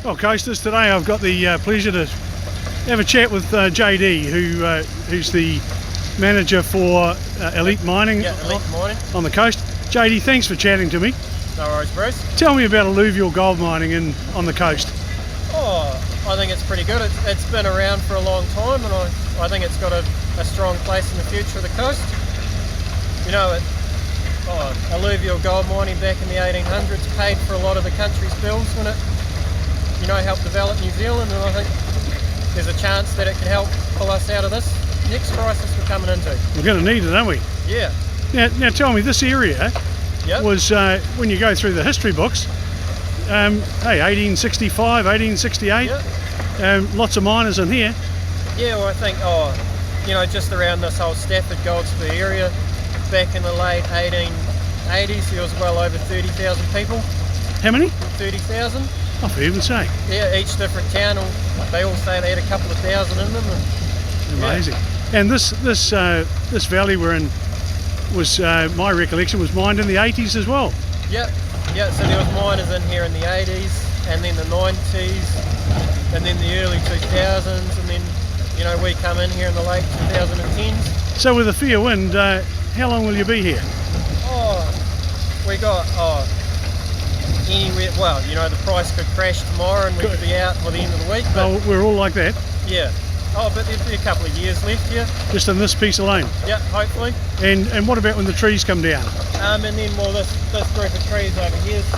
Well, coasters, today I've got the pleasure to have a chat with JD, who's the manager for Elete Mining, Elete Mining on the coast. JD, thanks for chatting to me. No worries, Bruce. Tell me about alluvial gold mining on the coast. Oh, I think it's pretty good. It's been around for a long time, and I think it's got a strong place in the future of the coast. You know, alluvial gold mining back in the 1800s paid for a lot of the country's bills when it, helped develop New Zealand, and I think there's a chance that it can help pull us out of this next crisis we're coming into. We're going to need it, aren't we? Yeah. Now tell me, this area was, when you go through the history books, 1865, 1868, lots of miners in here. Yeah, well, I think, just around this whole Stafford Goldspur area, back in the late 1880s, there was well over 30,000 people. How many? 30,000. 30,000. Oh, for heaven's sake. Yeah, each different town, they all say they had a couple of thousand in them. Amazing. Yeah. And this valley we're in was, my recollection, was mined in the 80s as well. Yeah, so there was miners in here in the 80s, and then the 90s, and then the early 2000s, and then, we come in here in the late 2010s. So with a fair wind, how long will you be here? We got, anywhere, the price could crash tomorrow and we could be out by the end of the week. But we're all like that. Yeah. But there'll be a couple of years left here. Just in this piece alone? Yeah, hopefully. And what about when the trees come down? And then, this group of trees over here is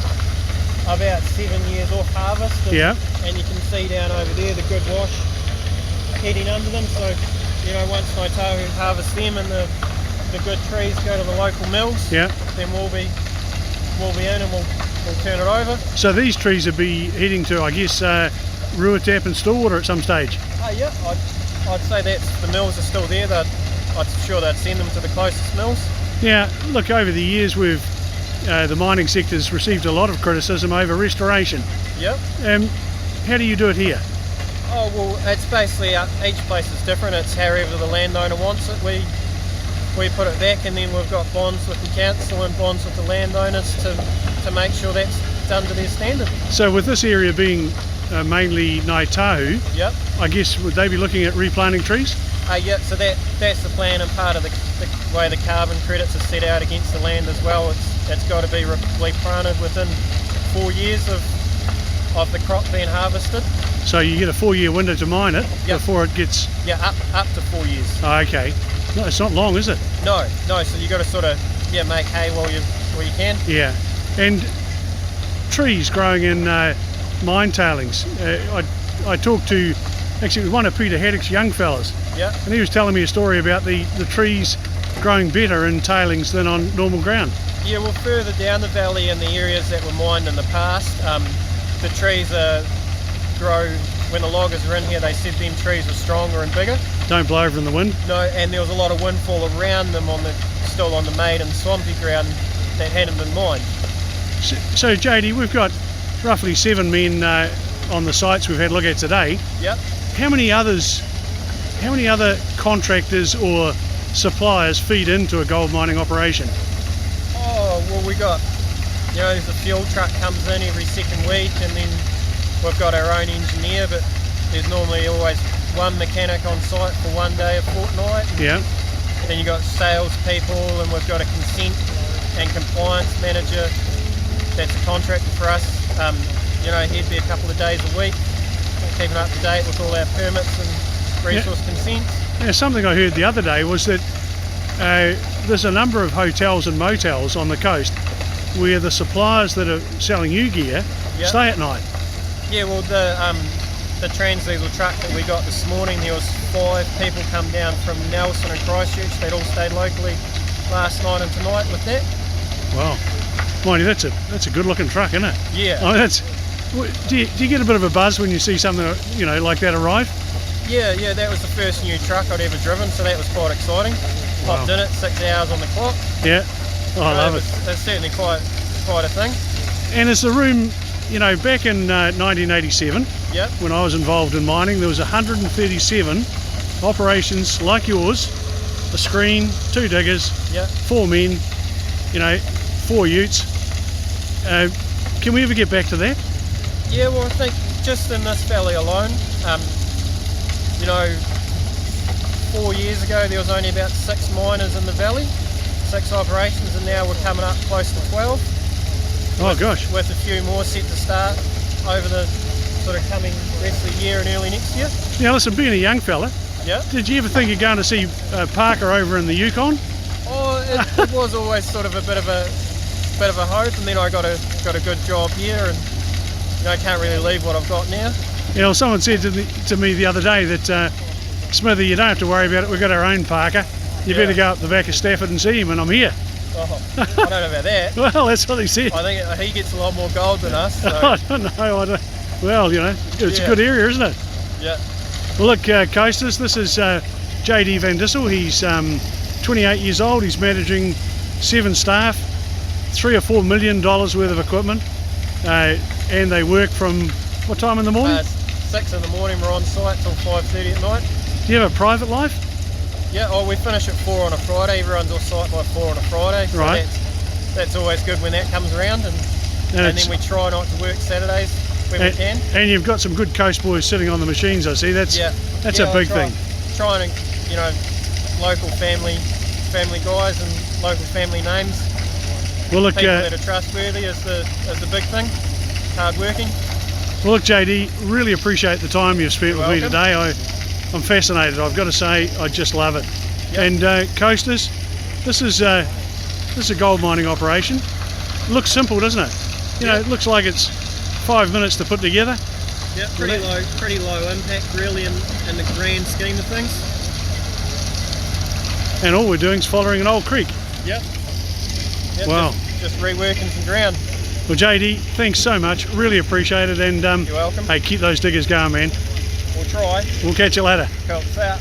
about 7 years off harvest. And you can see down over there the good wash heading under them. So, once Ngāi harvest them and the good trees go to the local mills, then we'll be in and we'll turn it over. So these trees would be heading to, I guess, Ruatap and Stillwater at some stage? Yeah, I'd say that the mills are still there. I'm sure they'd send them to the closest mills. Now, look, over the years the mining sector's received a lot of criticism over restoration. Yep. How do you do it here? Oh, well, it's basically, each place is different. It's however the landowner wants it. We put it back, and then we've got bonds with the council and bonds with the landowners to make sure that's done to their standard. So with this area being mainly Ngāi Tahu, I guess would they be looking at replanting trees? So that's the plan, and part of the way the carbon credits are set out against the land as well. It's got to be replanted within 4 years of the crop being harvested. So you get a 4-year window to mine it before it gets... Yeah, up to 4 years. Oh, okay. No, it's not long, is it? No, so you got to sort of make hay while you can. Yeah, and trees growing in mine tailings. I talked to actually one of Peter Haddock's young fellas, and he was telling me a story about the trees growing better in tailings than on normal ground. Yeah, well, further down the valley in the areas that were mined in the past, the trees grow. When the loggers were in here, they said them trees were stronger and bigger. Don't blow over in the wind? No, and there was a lot of windfall around them still on the maiden swampy ground that hadn't been mined. So JD, we've got roughly 7 men on the sites we've had a look at today. Yep. How many other contractors or suppliers feed into a gold mining operation? Oh, well, we got, there's a fuel truck comes in every second week, and then we've got our own engineer, but there's normally always one mechanic on site for one day a fortnight. Then you've got sales people, and we've got a consent and compliance manager that's a contractor for us. He'd be a couple of days a week, keeping up to date with all our permits and resource consents. Yeah, something I heard the other day was that there's a number of hotels and motels on the coast where the suppliers that are selling you gear stay at night. Yeah, well, the transdiesel truck that we got this morning, there was 5 people come down from Nelson and Christchurch. They'd all stayed locally last night and tonight with that. Wow, mind you, that's a good looking truck, isn't it? Yeah. Do you get a bit of a buzz when you see something like that arrive? Yeah, that was the first new truck I'd ever driven, so that was quite exciting. Wow. Popped in it, 6 hours on the clock. Yeah, I love it. It's certainly quite a thing. And is the room, back in 1987, when I was involved in mining, there was 137 operations like yours, a screen, 2 diggers, 4 men, 4 utes. Can we ever get back to that? Yeah, well, I think just in this valley alone. You know, 4 years ago there was only about 6 miners in the valley, 6 operations, and now we're coming up close to 12. Oh gosh. With a few more set to start over the sort of coming rest of the year and early next year. Now listen, being a young fella, Yeah. did you ever think of going to see Parker over in the Yukon? Oh, it was always sort of a bit of a hope, and then I got a good job here, and you know, I can't really leave what I've got now. You know, someone said to me the other day that Smithy, you don't have to worry about it. We've got our own Parker. You better go up the back of Stafford and see him, and I'm here. Oh, I don't know about that. Well, that's what he said. I think he gets a lot more gold than us. So. I don't know. Well, you know, it's a good area, isn't it? Yeah. Well, look, Coasters, this is JD Van Dissel. He's 28 years old. He's managing 7 staff, $3 or $4 million worth of equipment, and they work from what time in the morning? 6 in the morning. We're on site till 5:30 at night. Do you have a private life? Yeah. Oh, we finish at 4 on a Friday. Everyone's off site by 4 on a Friday. So right. That's always good when that comes around, and then we try not to work Saturdays when we can. And you've got some good coast boys sitting on the machines, I see. That's a big thing. Trying to, you know, local family guys and local family names. Well, look, people that are trustworthy is the big thing. Hard working. Well, look, JD, really appreciate the time you've spent with me today. I'm fascinated. I've got to say, I just love it. Yep. And Coasters, this is a gold mining operation. Looks simple, doesn't it? You know, it looks like it's 5 minutes to put together. Yeah, pretty low impact really in the grand scheme of things. And all we're doing is following an old creek. Yep. Wow. Just reworking some ground. Well, JD, thanks so much. Really appreciate it. And you're welcome. hey, keep those diggers going, man. We'll try. We'll catch you later. Cool. See ya.